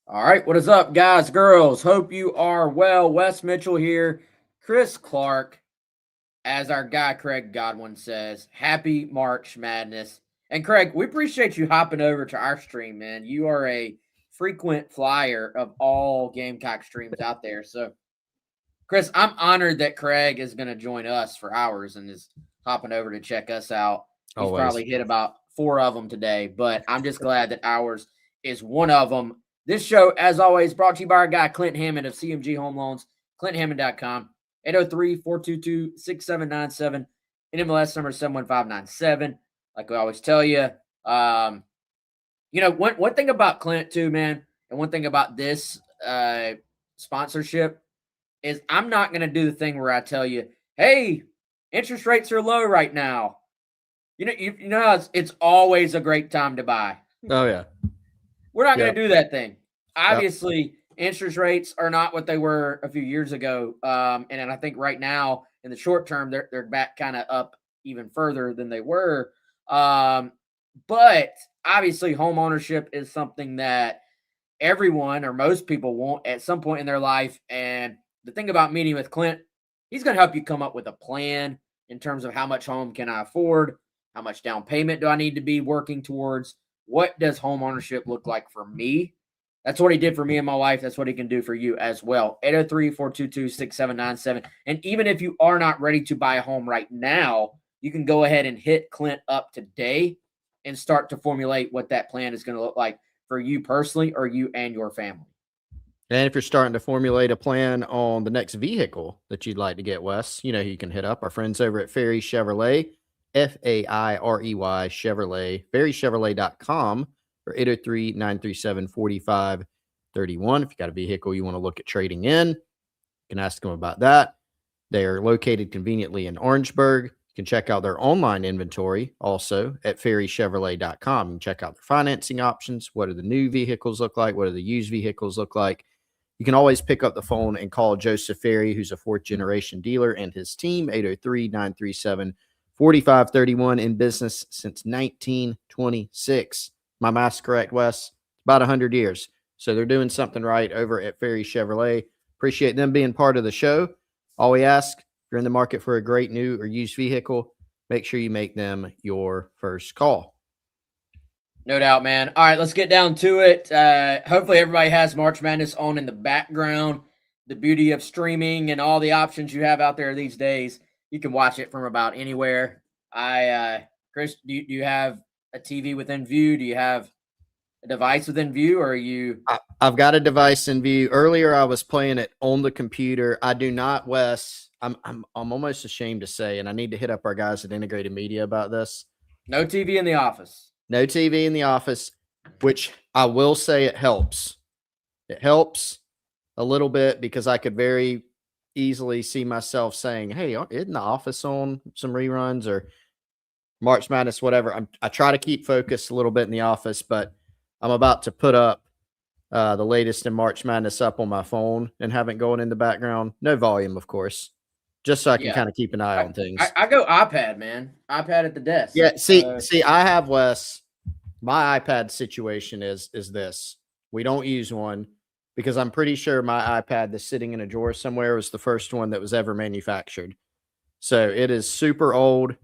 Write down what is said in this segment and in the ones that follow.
All right, what is up, guys, girls? Hope you are well. Wes Mitchell here, Chris Clark, as our guy Craig Godwin says, happy March Madness. And Craig, we appreciate you hopping over to our stream, man. You are a frequent flyer of all Gamecock streams out there. So, Chris, I'm honored that Craig is going to join us for hours and is hopping over to check us out. He's Always. probably hit about 4 of them today, but I'm just glad that ours is one of them. This show, as always, brought to you by our guy Clint Hammond of CMG Home Loans, ClintHammond.com, 803-422-6797, and MLS number 71597. Like we always tell you, one thing about Clint too, man, and one thing about this sponsorship is I'm not going to do the thing where I tell you, hey, interest rates are low right now. You know how it's always a great time to buy. Oh, yeah. We're not going Yep. to do that thing. Yep. Obviously, interest rates are not what they were a few years ago. And I think right now, in the short term, they're back kind of up even further than they were. But obviously, home ownership is something that everyone or most people want at some point in their life. And the thing about meeting with Clint, he's going to help you come up with a plan in terms of how much home can I afford? How much down payment do I need to be working towards? What does home ownership look like for me? That's what he did for me and my wife. That's what he can do for you as well. 803-422-6797. And even if you are not ready to buy a home right now, you can go ahead and hit Clint up today and start to formulate what that plan is going to look like for you personally or you and your family. And if you're starting to formulate a plan on the next vehicle that you'd like to get, Wes, you know who you can hit up. Our friends over at Ferry Chevrolet, Fairey Chevrolet, ferrychevrolet.com, or 803-937-4531. If you got a vehicle you want to look at trading in, you can ask them about that. They are located conveniently in Orangeburg. You can check out their online inventory also at ferrychevrolet.com. You can check out their financing options. What do the new vehicles look like? What do the used vehicles look like? You can always pick up the phone and call Joseph Ferry, who's a fourth-generation dealer, and his team, 803-937-4531, in business since 1926. My math's correct, Wes. About 100 years. So they're doing something right over at Ferry Chevrolet. Appreciate them being part of the show. All we ask, if you're in the market for a great new or used vehicle, make sure you make them your first call. No doubt, man. All right, let's get down to it. Hopefully everybody has March Madness on in the background. The beauty of streaming and all the options you have out there these days, you can watch it from about anywhere. Chris, do you have a TV within view? Do you have a device within view, or are you? I've got a device in view. Earlier, I was playing it on the computer. I do not, Wes. I'm almost ashamed to say, and I need to hit up our guys at Integrated Media about this. No TV in the office. No TV in the office, which I will say it helps. It helps a little bit because I could very easily see myself saying, hey, isn't the office on some reruns or March Madness, whatever. I try to keep focused a little bit in the office, but I'm about to put up the latest in March Madness up on my phone and have it going in the background. No volume, of course, just so I can kind of keep an eye on things. I go iPad, man. iPad at the desk. Yeah, see, I have, Wes, my iPad situation is this. We don't use one because I'm pretty sure my iPad that's sitting in a drawer somewhere was the first one that was ever manufactured. So it is super old.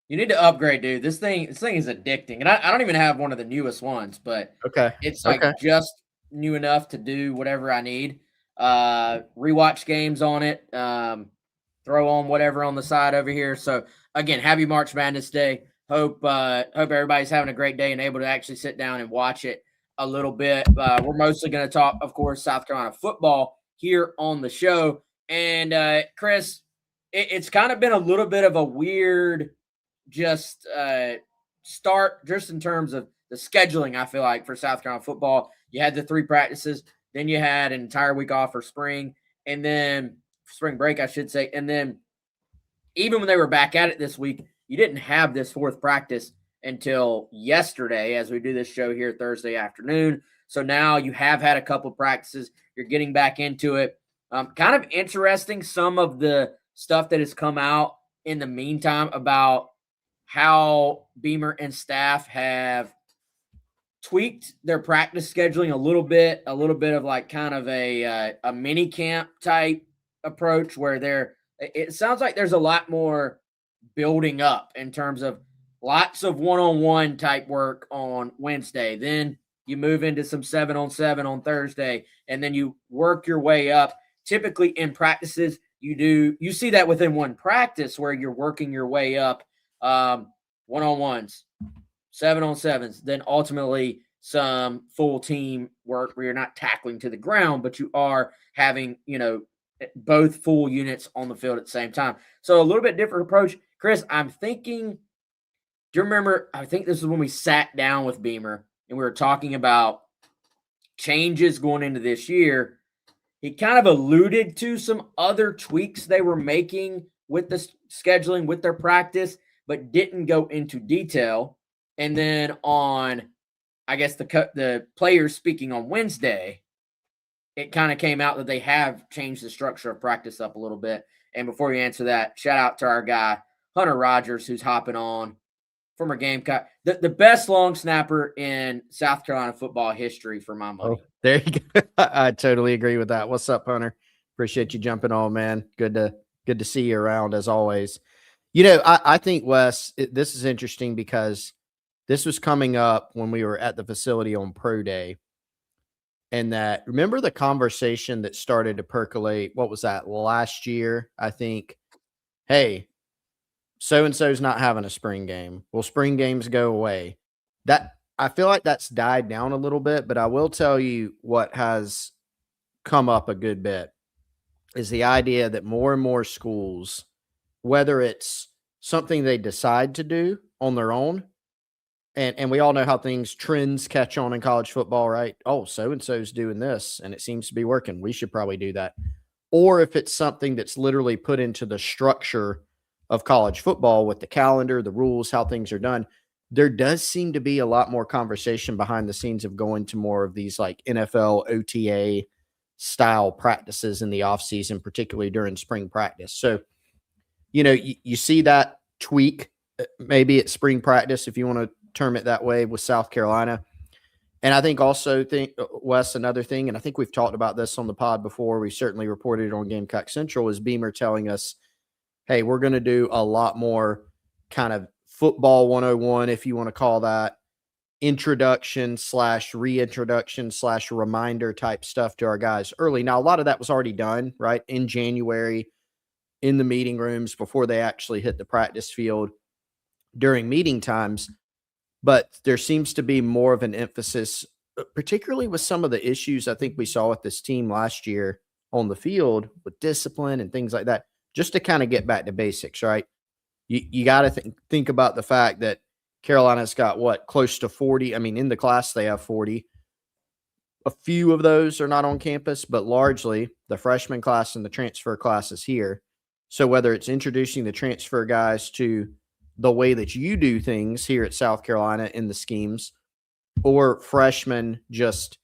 You need to upgrade, dude. This thing is addicting. And I don't even have one of the newest ones, but it's like just new enough to do whatever I need. Rewatch games on it. Throw on whatever on the side over here. So again, happy March Madness Day. Hope everybody's having a great day and able to actually sit down and watch it a little bit. We're mostly going to talk, of course, South Carolina football here on the show. And Chris, it's kind of been a little bit of a weird start just in terms of the scheduling, I feel like, for South Carolina football. You had the 3 practices, then you had an entire week off for spring, and then spring break, I should say. And then even when they were back at it this week, you didn't have this 4th practice until yesterday as we do this show here Thursday afternoon. So now you have had a couple of practices. You're getting back into it. Kind of interesting some of the stuff that has come out in the meantime about how Beamer and staff have tweaked their practice scheduling a little bit of like kind of a mini camp type approach where it sounds like there's a lot more building up in terms of lots of one-on-one type work on Wednesday. Then you move into some 7-on-7 on Thursday, and then you work your way up. Typically in practices, you see that within one practice where you're working your way up, one-on-ones, 7-on-7s, then ultimately some full team work where you're not tackling to the ground, but you are having, both full units on the field at the same time. So a little bit different approach. Chris, I'm thinking, do you remember, I think this is when we sat down with Beamer and we were talking about changes going into this year. He kind of alluded to some other tweaks they were making with the scheduling, with their practice, but didn't go into detail. And then on, I guess, the players speaking on Wednesday, it kind of came out that they have changed the structure of practice up a little bit. And before you answer that, shout out to our guy, Hunter Rogers, who's hopping on, former Gamecock, the best long snapper in South Carolina football history for my money. Oh, there you go. I totally agree with that. What's up, Hunter? Appreciate you jumping on, man. Good to see you around as always. I think, Wes, this is interesting because this was coming up when we were at the facility on Pro Day. And that, remember the conversation that started to percolate, what was that, last year, I think, hey, so-and-so's not having a spring game. Will spring games go away? That, I feel like that's died down a little bit, but I will tell you what has come up a good bit is the idea that more and more schools, whether it's something they decide to do on their own, and we all know how trends catch on in college football, right? Oh, so-and-so's doing this, and it seems to be working. We should probably do that. Or if it's something that's literally put into the structure of college football with the calendar, the rules, how things are done, there does seem to be a lot more conversation behind the scenes of going to more of these like NFL OTA style practices in the offseason, particularly during spring practice. So, you see that tweak maybe at spring practice, if you want to term it that way, with South Carolina. And I think also, Wes, another thing, and I think we've talked about this on the pod before, we certainly reported it on Gamecock Central, is Beamer telling us, hey, we're going to do a lot more kind of football 101, if you want to call that, introduction / reintroduction / reminder type stuff to our guys early. Now, a lot of that was already done, right, in January, in the meeting rooms before they actually hit the practice field during meeting times. But there seems to be more of an emphasis, particularly with some of the issues I think we saw with this team last year on the field with discipline and things like that, just to kind of get back to basics, right? You got to think about the fact that Carolina's got close to 40. I mean, in the class, they have 40. A few of those are not on campus, but largely the freshman class and the transfer class is here. So whether it's introducing the transfer guys to the way that you do things here at South Carolina in the schemes, or freshmen just,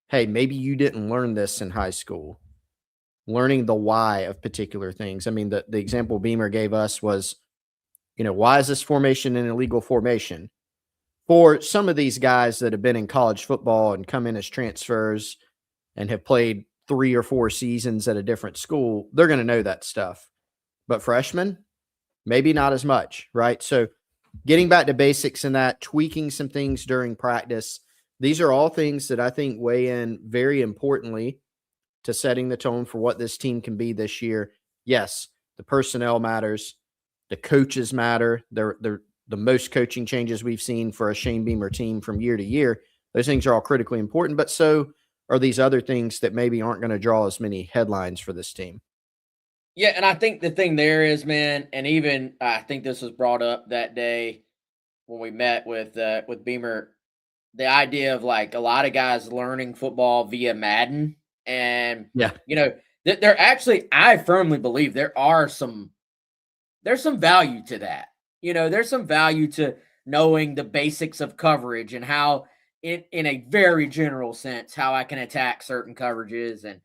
hey, maybe you didn't learn this in high school, learning the why of particular things. I mean, the example Beamer gave us was, why is this formation an illegal formation? For some of these guys that have been in college football and come in as transfers and have played 3 or 4 seasons at a different school, they're going to know that stuff. But freshmen, maybe not as much, right? So getting back to basics and that, tweaking some things during practice, these are all things that I think weigh in very importantly to setting the tone for what this team can be this year. Yes, the personnel matters. The coaches matter. They're the most coaching changes we've seen for a Shane Beamer team from year to year. Those things are all critically important, but so are these other things that maybe aren't going to draw as many headlines for this team. Yeah, and I think the thing there is, man, and even I think this was brought up that day when we met with Beamer, the idea of like a lot of guys learning football via Madden, and they're actually, I firmly believe there's some value to that. There's some value to knowing the basics of coverage and how, in a very general sense, how I can attack certain coverages and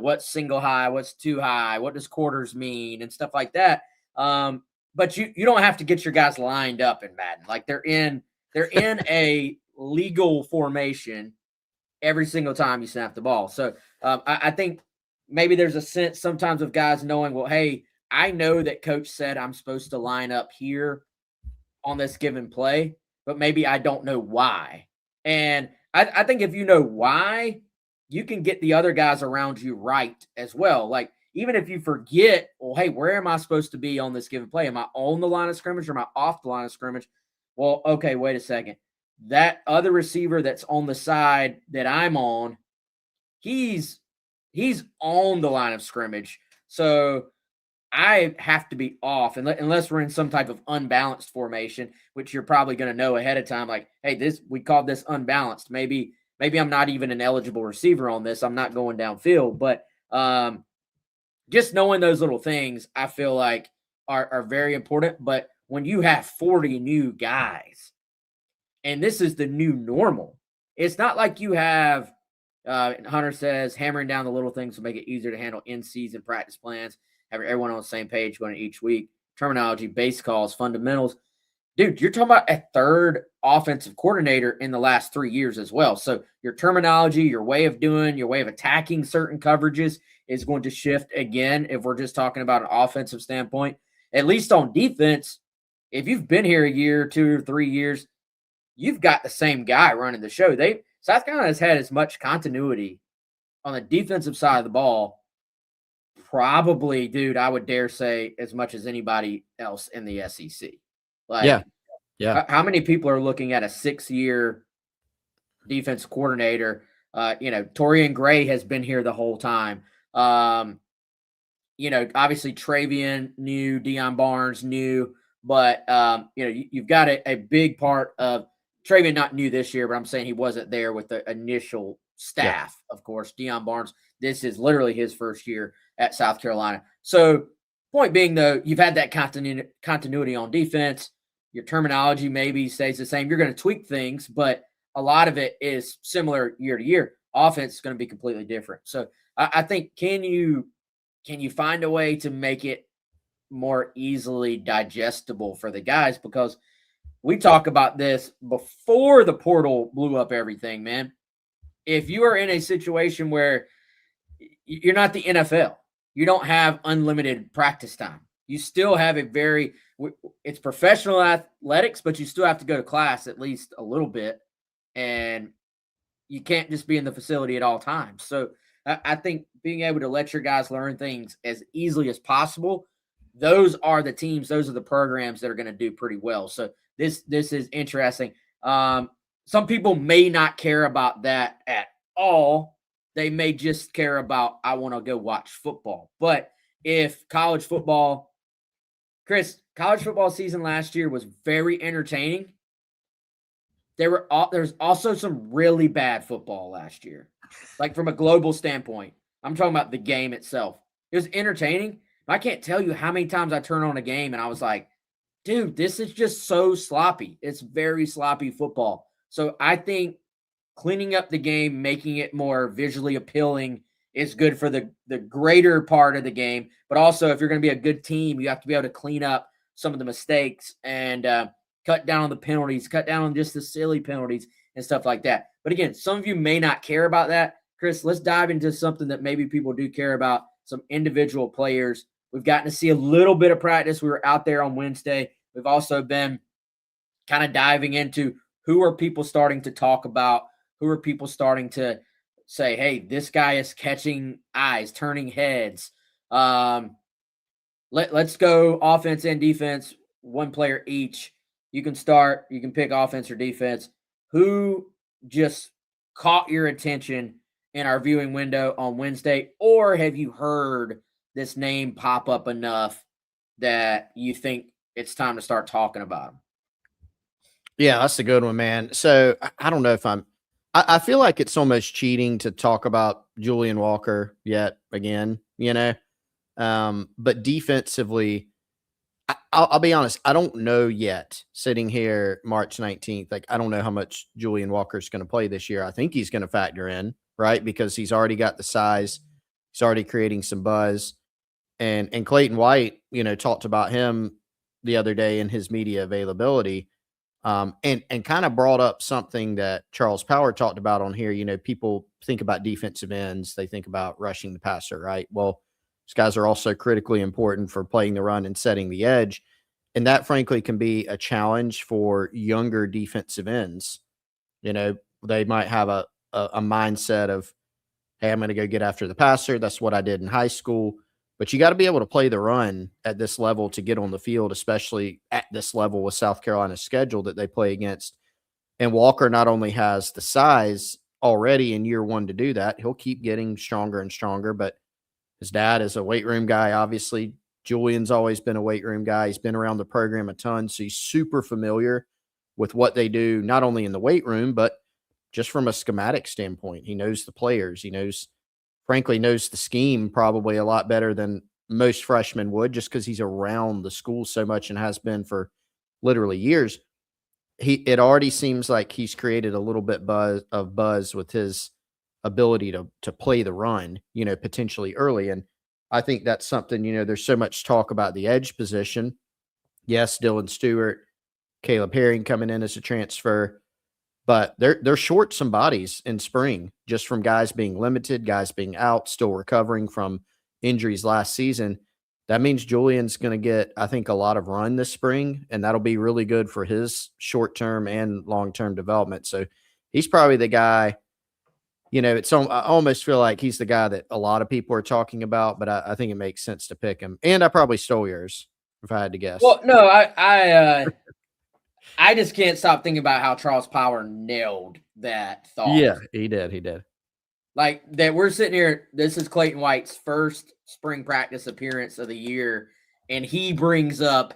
what's single high, what's too high, what does quarters mean, and stuff like that. But you don't have to get your guys lined up in Madden. Like they're in a legal formation every single time you snap the ball. So I think maybe there's a sense sometimes of guys knowing, well, hey, I know that coach said I'm supposed to line up here on this given play, but maybe I don't know why. And I think if you know why, you can get the other guys around you right as well. Like, even if you forget, well, hey, where am I supposed to be on this given play? Am I on the line of scrimmage or am I off the line of scrimmage? Well, okay, wait a second. That other receiver that's on the side that I'm on, he's on the line of scrimmage. So I have to be off unless we're in some type of unbalanced formation, which you're probably going to know ahead of time. Like, hey, we called this unbalanced. Maybe I'm not even an eligible receiver on this. I'm not going downfield. But just knowing those little things, I feel like are very important. But when you have 40 new guys, and this is the new normal, it's not like you have. Hunter says hammering down the little things to make it easier to handle in-season practice plans. Have everyone on the same page going each week. Terminology, base calls, fundamentals. Dude, you're talking about a third offensive coordinator in the last 3 years as well. So your terminology, your way of doing, your way of attacking certain coverages is going to shift again if we're just talking about an offensive standpoint. At least on defense, if you've been here a year, 2 or 3 years, you've got the same guy running the show. South Carolina has had as much continuity on the defensive side of the ball, probably, dude, I would dare say as much as anybody else in the SEC. Like, yeah. How many people are looking at a 6-year defense coordinator? Torian Gray has been here the whole time. Obviously Travian new, Deion Barnes new, but you've got a big part of Travian, not new this year, but I'm saying he wasn't there with the initial staff. Of course, Deion Barnes, this is literally his first year at South Carolina. So point being, though, you've had that continuity on defense. Your terminology maybe stays the same. You're going to tweak things, but a lot of it is similar year to year. Offense is going to be completely different. So I think, can you find a way to make it more easily digestible for the guys? Because we talk about this before the portal blew up everything, man. If you are in a situation where you're not the NFL, you don't have unlimited practice time. You still have it's professional athletics, but you still have to go to class at least a little bit. And you can't just be in the facility at all times. So I think being able to let your guys learn things as easily as possible, those are the teams, those are the programs that are going to do pretty well. So this is interesting. Some people may not care about that at all. They may just care about, I want to go watch football. But if college football season last year was very entertaining, there's also some really bad football last year. Like, from a global standpoint, I'm talking about the game itself. It was entertaining. I can't tell you how many times I turned on a game and I was like, dude, this is just so sloppy. It's very sloppy football. So I think cleaning up the game, making it more visually appealing is good for the greater part of the game. But also, if you're going to be a good team, you have to be able to clean up some of the mistakes and cut down on the penalties, cut down on just the silly penalties and stuff like that. But again, some of you may not care about that. Chris, let's dive into something that maybe people do care about, some individual players. We've gotten to see a little bit of practice. We were out there on Wednesday. We've also been kind of diving into who are people starting to talk about, who are people starting to say, hey, this guy is catching eyes, turning heads. Let's go offense and defense, one player each. You can start. You can pick offense or defense. Who just caught your attention in our viewing window on Wednesday? Or have you heard this name pop up enough that you think it's time to start talking about him? Yeah, that's a good one, man. So I don't know if I feel like it's almost cheating to talk about Julian Walker yet again, but defensively, I'll be honest, I don't know yet, sitting here March 19th. Like, I don't know how much Julian Walker's going to play this year. I think he's going to factor in, right? Because he's already got the size. He's already creating some buzz. And Clayton White, talked about him the other day in his media availability. And kind of brought up something that Charles Power talked about on here. You know, people think about defensive ends, they think about rushing the passer, right? Well, these guys are also critically important for playing the run and setting the edge. And that, frankly, can be a challenge for younger defensive ends. You know, they might have a mindset of, hey, I'm going to go get after the passer. That's what I did in high school. But you got to be able to play the run at this level to get on the field, especially at this level with South Carolina's schedule that they play against. And Walker not only has the size already in year one to do that, he'll keep getting stronger and stronger. But his dad is a weight room guy, obviously. Julian's always been a weight room guy. He's been around the program a ton. So he's super familiar with what they do, not only in the weight room, but just from a schematic standpoint. He knows the players. He knows, frankly, knows the scheme probably a lot better than most freshmen would, just because he's around the school so much and has been for literally years. It already seems like he's created a little bit of buzz with his ability to play the run, you know, potentially early. And I think that's something, you know, there's so much talk about the edge position. Yes, Dylan Stewart, Caleb Herring coming in as a transfer, but they're short some bodies in spring just from guys being limited, guys being out, still recovering from injuries last season. That means Julian's going to get, I think, a lot of run this spring, and that'll be really good for his short-term and long-term development. So he's probably the guy, you know, I almost feel like he's the guy that a lot of people are talking about, but I think it makes sense to pick him. And I probably stole yours if I had to guess. Well, no, I just can't stop thinking about how Charles Power nailed that thought. Yeah, he did. He did. Like that, we're sitting here. This is Clayton White's first spring practice appearance of the year, and he brings up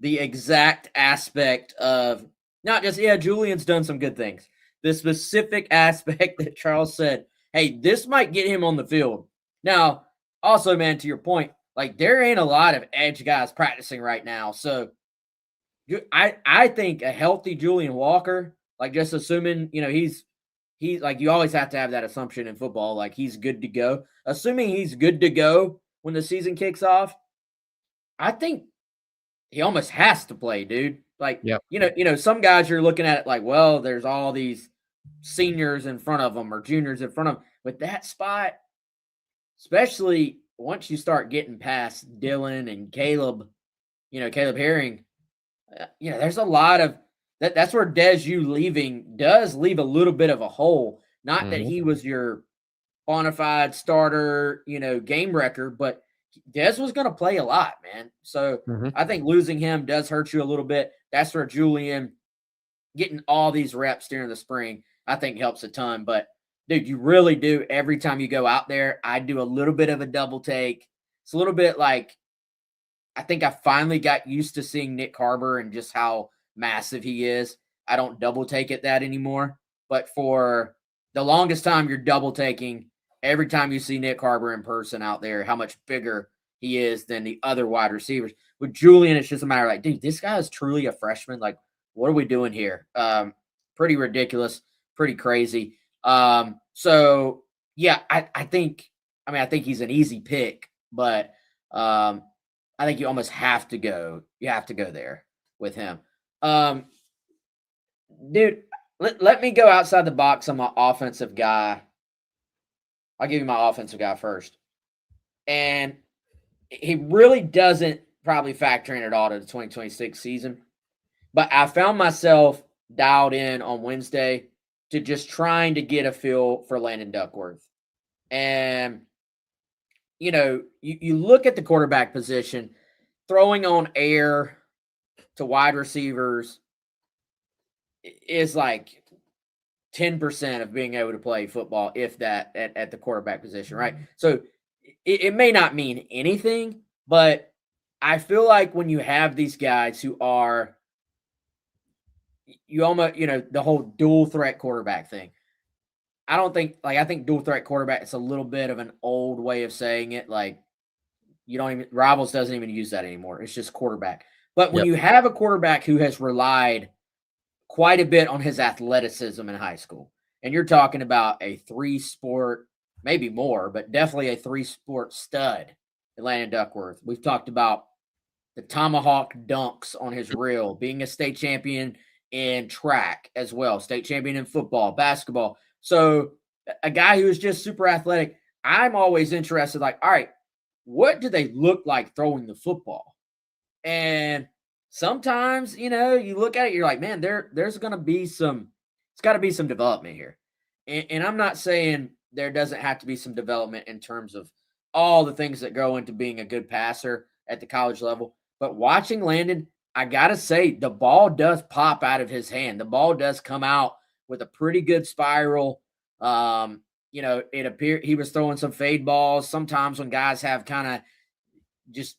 the exact aspect of not just, yeah, Julian's done some good things. The specific aspect that Charles said, hey, this might get him on the field. Now, also, man, to your point, like there ain't a lot of edge guys practicing right now. So I think a healthy Julian Walker, like just assuming, you know, he's like, you always have to have that assumption in football, like he's good to go. Assuming he's good to go when the season kicks off, I think he almost has to play, dude. Like, Yep. you know, some guys you're looking at it like, well, there's all these seniors in front of them or juniors in front of them. With that spot, especially once you start getting past Dylan and Caleb, you know, Caleb Herring, you know, there's a lot of that's where Desu leaving does leave a little bit of a hole. Not that he was your bona fide starter, you know, game wrecker, but Dez was going to play a lot, man. So I think losing him does hurt you a little bit. That's where Julian getting all these reps during the spring, I think helps a ton. But dude, you really do. Every time you go out there, I do a little bit of a double take. It's a little bit like, I think I finally got used to seeing Nick Harbor and just how massive he is. I don't double take it that anymore. But for the longest time, you're double taking every time you see Nick Harbor in person out there, how much bigger he is than the other wide receivers. With Julian, it's just a matter of like, dude, this guy is truly a freshman. Like, what are we doing here? Pretty ridiculous, pretty crazy. So yeah, I think he's an easy pick, but I think you almost have to go. You have to go there with him. Dude, let me go outside the box on my offensive guy. I'll give you my offensive guy first. And he really doesn't probably factor in at all to the 2026 season. But I found myself dialed in on Wednesday to just trying to get a feel for Landon Duckworth. And, you know, you look at the quarterback position, throwing on air to wide receivers is like 10% of being able to play football, if that, at the quarterback position, right? So it may not mean anything, but I feel like when you have these guys who are, you almost, you know, the whole dual threat quarterback thing. I think dual threat quarterback is a little bit of an old way of saying it. Like, Rivals doesn't even use that anymore. It's just quarterback. But when you have a quarterback who has relied quite a bit on his athleticism in high school, and you're talking about a 3-sport, maybe more, but definitely a 3-sport stud, Landon Duckworth. We've talked about the tomahawk dunks on his reel, being a state champion in track as well, state champion in football, basketball. So a guy who is just super athletic. I'm always interested, like, all right, what do they look like throwing the football? And sometimes, you look at it, you're like, man, there's going to be it's got to be some development here. And I'm not saying there doesn't have to be some development in terms of all the things that go into being a good passer at the college level. But watching Landon, I got to say, the ball does pop out of his hand. The ball does come out with a pretty good spiral. It appeared he was throwing some fade balls. Sometimes when guys have kind of just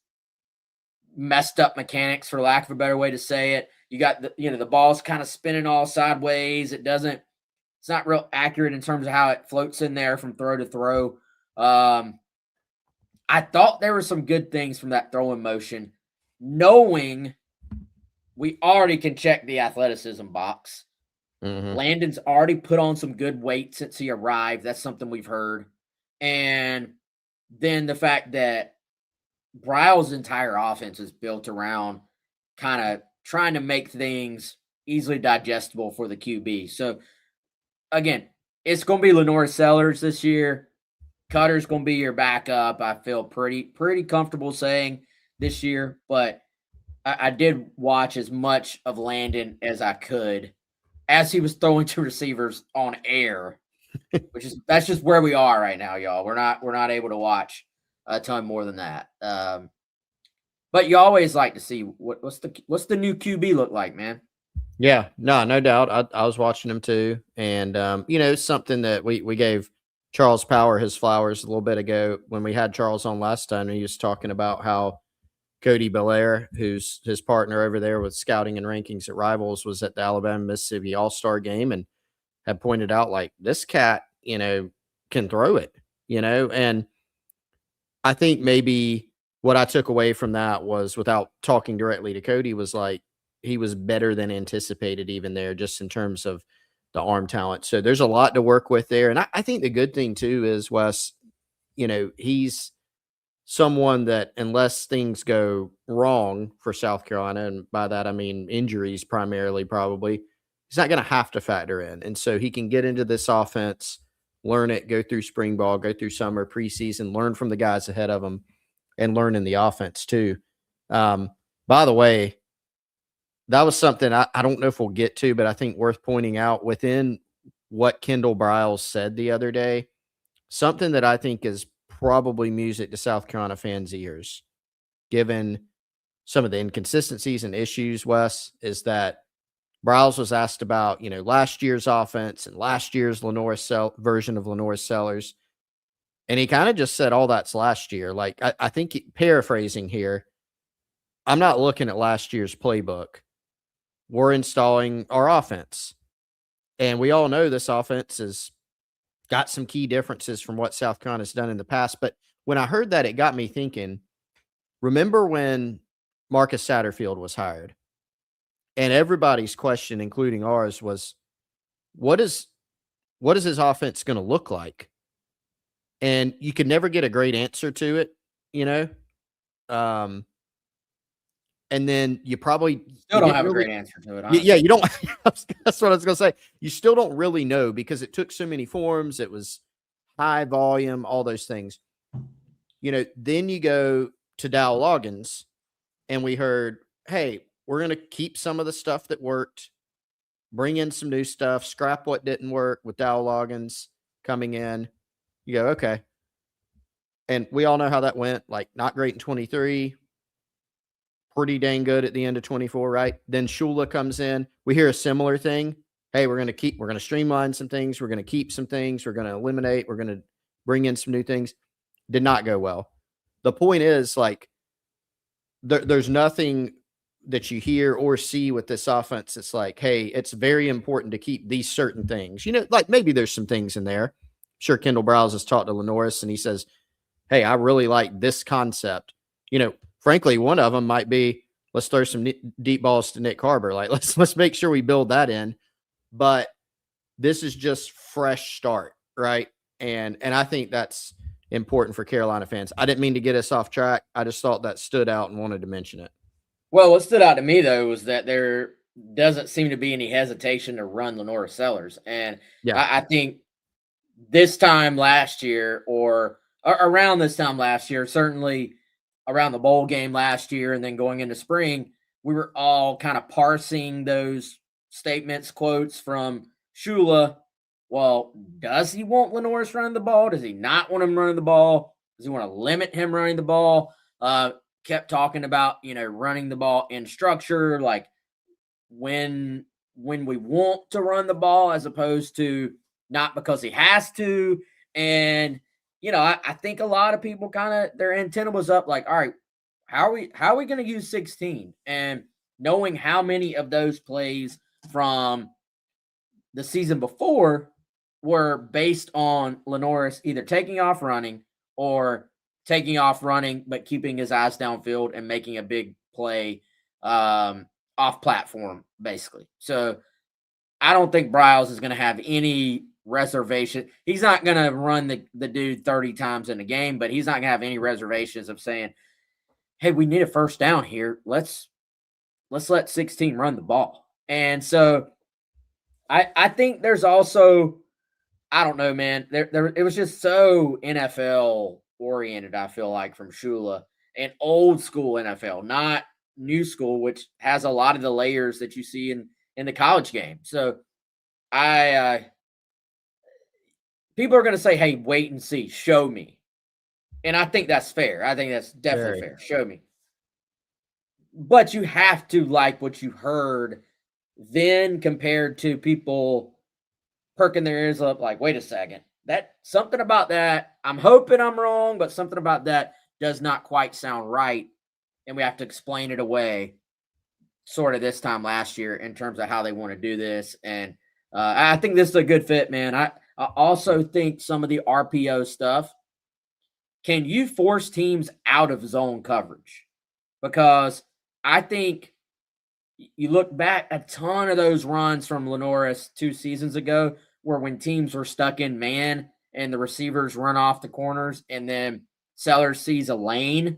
messed up mechanics, for lack of a better way to say it, you got the ball's kind of spinning all sideways. It's not real accurate in terms of how it floats in there from throw to throw. I thought there were some good things from that throwing motion, knowing we already can check the athleticism box. Mm-hmm. Landon's already put on some good weight since he arrived. That's something we've heard. And then the fact that Briles' entire offense is built around kind of trying to make things easily digestible for the QB. So, again, it's going to be Lenore Sellers this year. Cutter's going to be your backup. I feel pretty comfortable saying this year, but I did watch as much of Landon as I could as he was throwing to receivers on air, that's just where we are right now, y'all. We're not able to watch a ton more than that. But you always like to see what's the new QB look like, man. Yeah, no doubt. I was watching him too, and it's something that we gave Charles Power his flowers a little bit ago when we had Charles on last time. And he was talking about how Cody Belair, who's his partner over there with scouting and rankings at Rivals, was at the Alabama-Mississippi All-Star game and had pointed out, like, this cat, can throw it, and I think maybe what I took away from that was, without talking directly to Cody, was like, he was better than anticipated even there, just in terms of the arm talent. So there's a lot to work with there. And I think the good thing too is, Wes, he's someone that, unless things go wrong for South Carolina, and by that I mean injuries primarily, probably, he's not going to have to factor in. And so he can get into this offense, learn it, go through spring ball, go through summer, preseason, learn from the guys ahead of him, and learn in the offense too. By the way, that was something I don't know if we'll get to, but I think worth pointing out within what Kendall Briles said the other day, something that I think is probably music to South Carolina fans' ears, given some of the inconsistencies and issues, Wes, is that Briles was asked about, last year's offense and last year's version of Lenore Sellers. And he kind of just said, all that's last year. Like, I think, paraphrasing here, I'm not looking at last year's playbook. We're installing our offense. And we all know this offense has got some key differences from what South Carolina's done in the past. But when I heard that, it got me thinking, remember when Marcus Satterfield was hired? And everybody's question, including ours, was, what is his offense going to look like? And you could never get a great answer to it, and then you probably still don't have a great answer to it. Honestly. Yeah, you don't. That's what I was going to say. You still don't really know, because it took so many forms. It was high volume, all those things. Then you go to Dow Loggins, and we heard, hey, we're going to keep some of the stuff that worked, bring in some new stuff, scrap what didn't work with Dow Loggins coming in. You go, okay. And we all know how that went. Like, not great in 23, pretty dang good at the end of 24, right? Then Shula comes in. We hear a similar thing. Hey, we're going to streamline some things. We're going to keep some things. We're going to eliminate. We're going to bring in some new things. Did not go well. The point is, like, there's nothing that you hear or see with this offense. It's like, hey, it's very important to keep these certain things. Like, maybe there's some things in there. I'm sure Kendall Briles has talked to Lenoris, and he says, hey, I really like this concept. Frankly, one of them might be, let's throw some deep balls to Nick Harbor. Like, let's make sure we build that in. But this is just fresh start, right? And I think that's important for Carolina fans. I didn't mean to get us off track. I just thought that stood out and wanted to mention it. Well, what stood out to me, though, was that they're doesn't seem to be any hesitation to run Lenora Sellers. And Yeah. I think this time last year, or around this time last year, certainly around the bowl game last year, and then going into spring, we were all kind of parsing those statements, quotes from Shula. Well, does he want Lenoris running the ball? Does he not want him running the ball? Does he want to limit him running the ball? Kept talking about, running the ball in structure, like when we want to run the ball as opposed to not because he has to. And I think a lot of people kind of their antenna was up, like, all right, how are we going to use 16? And knowing how many of those plays from the season before were based on Lenoris either taking off running or taking off running but keeping his eyes downfield and making a big play off platform, basically. So I don't think Bryles is going to have any reservation. He's not going to run the dude 30 times in a game, but he's not going to have any reservations of saying, hey, we need a first down here. Let's let 16 run the ball. And so I think there's also, I don't know, man. There it was just so NFL oriented, I feel like, from Shula, and old school NFL, not new school, which has a lot of the layers that you see in the college game. So I people are going to say, hey, wait and see, show me. And I think that's fair. I think that's definitely fair. Show me. But you have to like what you heard then compared to people perking their ears up like, wait a second, that something about that, I'm hoping I'm wrong, but something about that does not quite sound right. And we have to explain it away sort of this time last year in terms of how they want to do this. And I think this is a good fit, man. I also think some of the RPO stuff, can you force teams out of zone coverage? Because I think you look back, a ton of those runs from Lenoris 2 seasons ago were when teams were stuck in man and the receivers run off the corners, and then Sellers sees a lane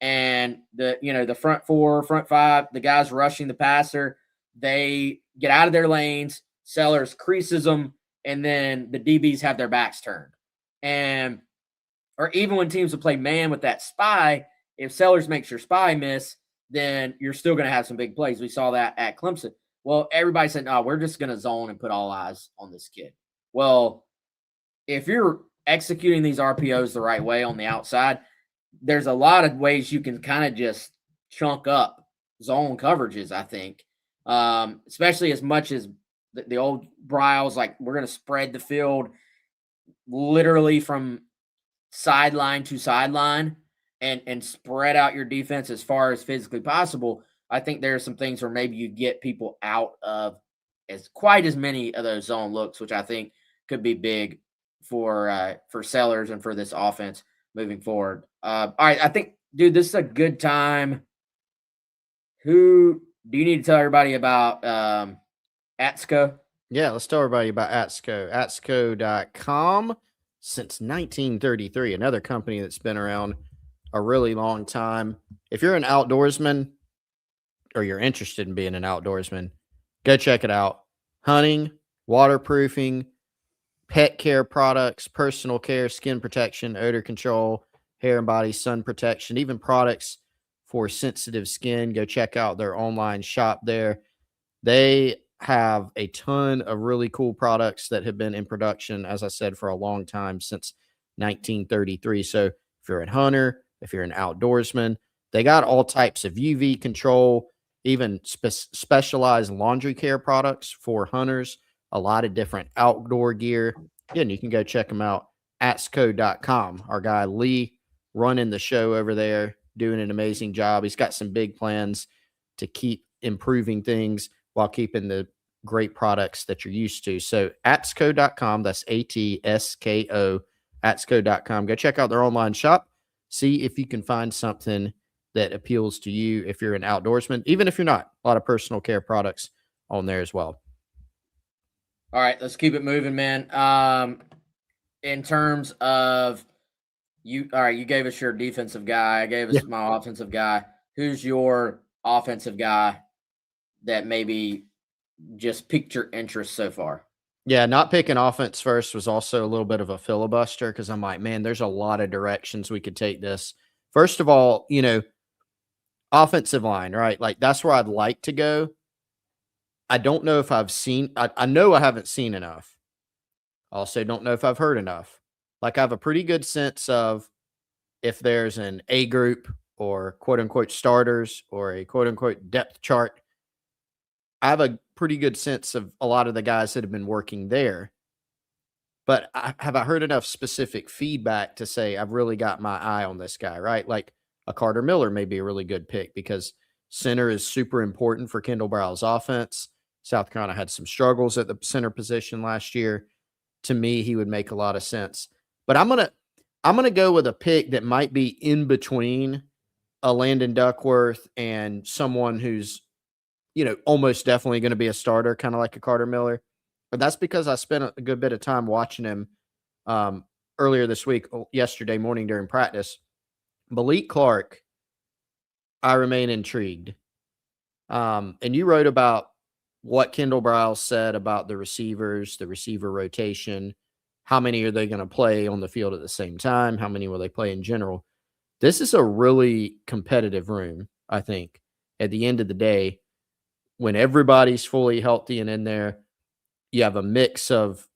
and the front four, front five, the guys rushing the passer, they get out of their lanes, Sellers creases them, and then the DBs have their backs turned. And or even when teams will play man with that spy, if Sellers makes your spy miss, then you're still going to have some big plays. We saw that at Clemson. Well, everybody said, no, we're just going to zone and put all eyes on this kid. Well, if you're executing these RPOs the right way on the outside, there's a lot of ways you can kind of just chunk up zone coverages, I think, especially as much as the old Bryles, like we're going to spread the field literally from sideline to sideline and spread out your defense as far as physically possible. I think there are some things where maybe you get people out of quite as many of those zone looks, which I think could be big for Sellers and for this offense moving forward. All right, I think, dude, this is a good time. Who do you need to tell everybody about Atsko? Yeah, let's tell everybody about Atsko. Atsko.com since 1933, another company that's been around a really long time. If you're an outdoorsman or you're interested in being an outdoorsman, go check it out. Hunting, waterproofing, pet care products, personal care, skin protection, odor control, hair and body, sun protection, even products for sensitive skin. Go check out their online shop there. They have a ton of really cool products that have been in production, as I said, for a long time, since 1933. So if you're a hunter, if you're an outdoorsman, they got all types of UV control, even specialized laundry care products for hunters, a lot of different outdoor gear. Again, you can go check them out, Atsko.com. Our guy Lee running the show over there, doing an amazing job. He's got some big plans to keep improving things while keeping the great products that you're used to. So Atsko.com, that's ATSKO, Atsko.com. Go check out their online shop. See if you can find something that appeals to you if you're an outdoorsman, even if you're not. A lot of personal care products on there as well. All right, let's keep it moving, man. In terms of you, all right, you gave us your defensive guy. I gave us my offensive guy. Who's your offensive guy that maybe just piqued your interest so far? Yeah, not picking offense first was also a little bit of a filibuster because I'm like, man, there's a lot of directions we could take this. First of all, offensive line, right? Like that's where I'd like to go. I don't know if I know I haven't seen enough. I also don't know if I've heard enough. Like I have a pretty good sense of if there's an A group or quote unquote starters or a quote unquote depth chart. I have a pretty good sense of a lot of the guys that have been working there. But have I heard enough specific feedback to say I've really got my eye on this guy, right? Like a Carter Miller may be a really good pick because center is super important for Kendall Browell's offense. South Carolina had some struggles at the center position last year. To me, he would make a lot of sense. But I'm gonna go with a pick that might be in between a Landon Duckworth and someone who's almost definitely going to be a starter, kind of like a Carter Miller. But that's because I spent a good bit of time watching him earlier this week, yesterday morning during practice. Malik Clark, I remain intrigued. And you wrote about what Kendall Browell said about the receivers, the receiver rotation. How many are they going to play on the field at the same time? How many will they play in general? This is a really competitive room, I think, at the end of the day. When everybody's fully healthy and in there, you have a mix of,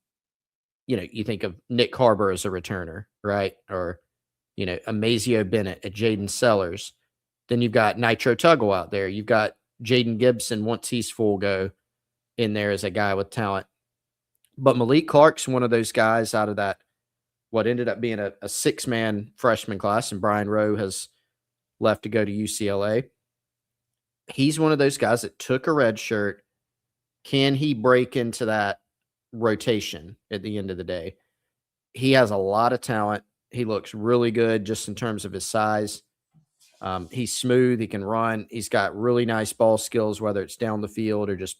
you think of Nick Harbor as a returner, right? Or, Amazio Bennett at Jaden Sellers. Then you've got Nitro Tuggle out there. You've got Jaden Gibson, once he's full go, in there as a guy with talent. But Malik Clark's one of those guys out of that, what ended up being a six-man freshman class, and Brian Rowe has left to go to UCLA. He's one of those guys that took a red shirt. Can he break into that rotation at the end of the day? He has a lot of talent. He looks really good just in terms of his size. He's smooth. He can run. He's got really nice ball skills, whether it's down the field or just,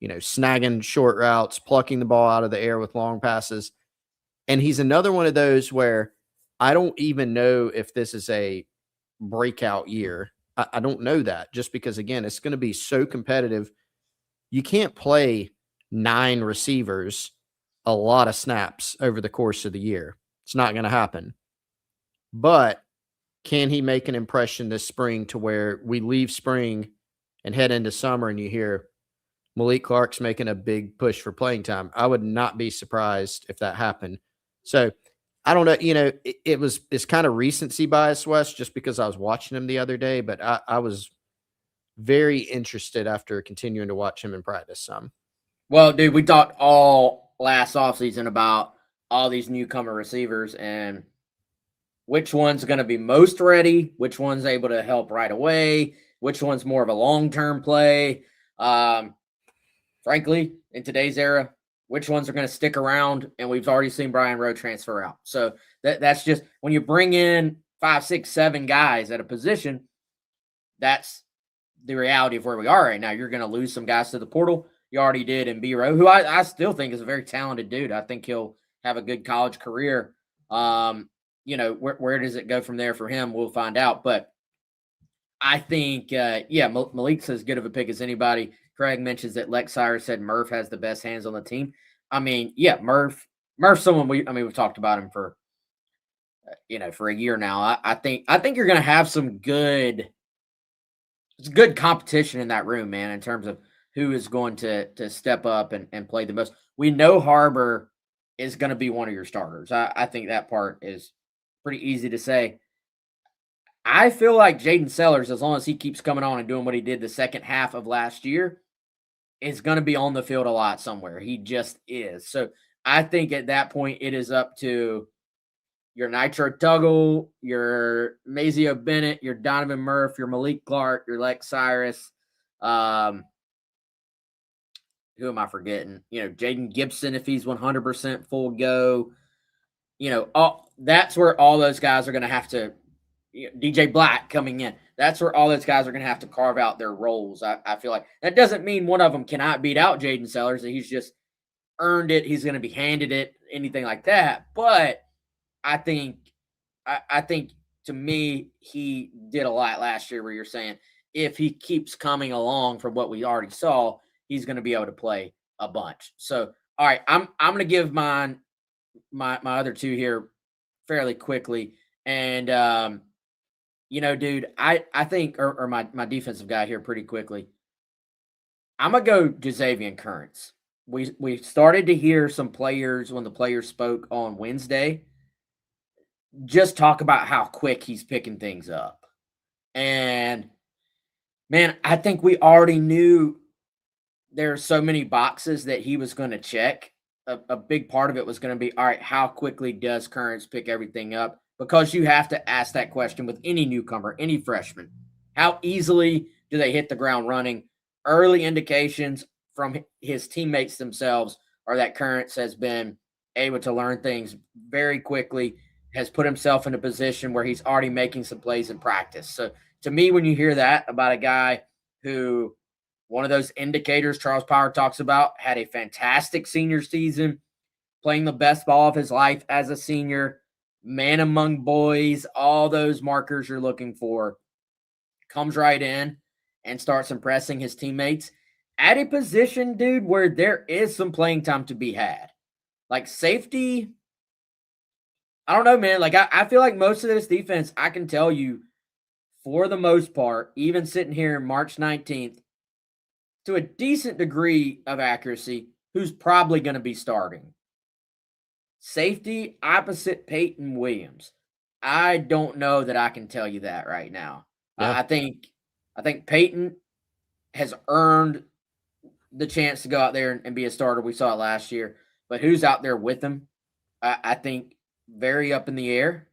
snagging short routes, plucking the ball out of the air with long passes. And he's another one of those where I don't even know if this is a breakout year. I don't know that, just because, again, it's going to be so competitive. You can't play 9 receivers a lot of snaps over the course of the year. It's not going to happen. But can he make an impression this spring to where we leave spring and head into summer and you hear Malik Clark's making a big push for playing time? I would not be surprised if that happened. So I don't know, it's kind of recency bias, Wes, just because I was watching him the other day, but I was very interested after continuing to watch him in practice some. Well, dude, we talked all last offseason about all these newcomer receivers and which one's going to be most ready, which one's able to help right away, which one's more of a long-term play. Frankly, in today's era, which ones are going to stick around, and we've already seen Brian Rowe transfer out. So that's just when you bring in 5, 6, 7 guys at a position, that's the reality of where we are right now. You're going to lose some guys to the portal. You already did in B. Rowe, who I still think is a very talented dude. I think he'll have a good college career. Where does it go from there for him? We'll find out. But I think, Malik's as good of a pick as anybody. Craig mentions that Lex Cyrus said Murph has the best hands on the team. I mean, yeah, Murph's someone we've talked about him for, for a year now. I think you're going to have some good competition in that room, man, in terms of who is going to step up and play the most. We know Harbor is going to be one of your starters. I think that part is pretty easy to say. I feel like Jaiden Sellers, as long as he keeps coming on and doing what he did the second half of last year, is going to be on the field a lot somewhere. He just is. So I think at that point it is up to your Nitro Tuggle, your Mazio Bennett, your Donovan Murph, your Malik Clark, your Lex Cyrus. Who am I forgetting? Jaden Gibson, if he's 100% full go. That's where all those guys are going to have to. DJ Black coming in. That's where all those guys are going to have to carve out their roles. I feel like that doesn't mean one of them cannot beat out Jaiden Sellers. That he's just earned it. He's going to be handed it, anything like that. But I think to me, he did a lot last year where you're saying if he keeps coming along from what we already saw, he's going to be able to play a bunch. So, all right, I'm going to give my other two here fairly quickly. And dude, I think or my defensive guy here pretty quickly. I'm gonna go Jazavian Currents. We started to hear some players when the players spoke on Wednesday just talk about how quick he's picking things up. And man, I think we already knew there are so many boxes that he was going to check. A big part of it was going to be, all right, how quickly does Currents pick everything up? Because you have to ask that question with any newcomer, any freshman. How easily do they hit the ground running? Early indications from his teammates themselves are that Currents has been able to learn things very quickly, has put himself in a position where he's already making some plays in practice. So to me, when you hear that about a guy who one of those indicators Charles Power talks about, had a fantastic senior season, playing the best ball of his life as a senior, man among boys, all those markers you're looking for, comes right in and starts impressing his teammates at a position, dude, where there is some playing time to be had. Like safety, I don't know, man. Like I feel like most of this defense, I can tell you, for the most part, even sitting here March 19th, to a decent degree of accuracy, who's probably going to be starting. Safety opposite Peyton Williams. I don't know that I can tell you that right now. Yeah. I think Peyton has earned the chance to go out there and be a starter. We saw it last year. But who's out there with him? I think very up in the air.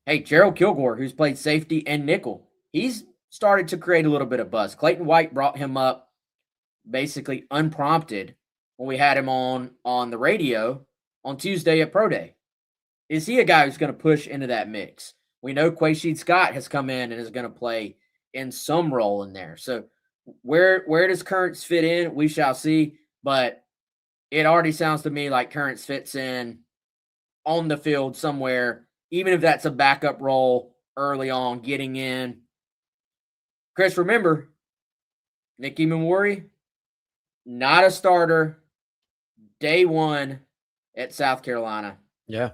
Hey, Gerald Kilgore, who's played safety and nickel, he's started to create a little bit of buzz. Clayton White brought him up basically unprompted when we had him on the radio on Tuesday at Pro Day. Is he a guy who's going to push into that mix? We know Quaysheed Scott has come in and is going to play in some role in there. So where does Currents fit in? We shall see. But it already sounds to me like Currents fits in on the field somewhere, even if that's a backup role early on, getting in. Chris, remember, Nicky Memori, not a starter day one at South Carolina. Yeah.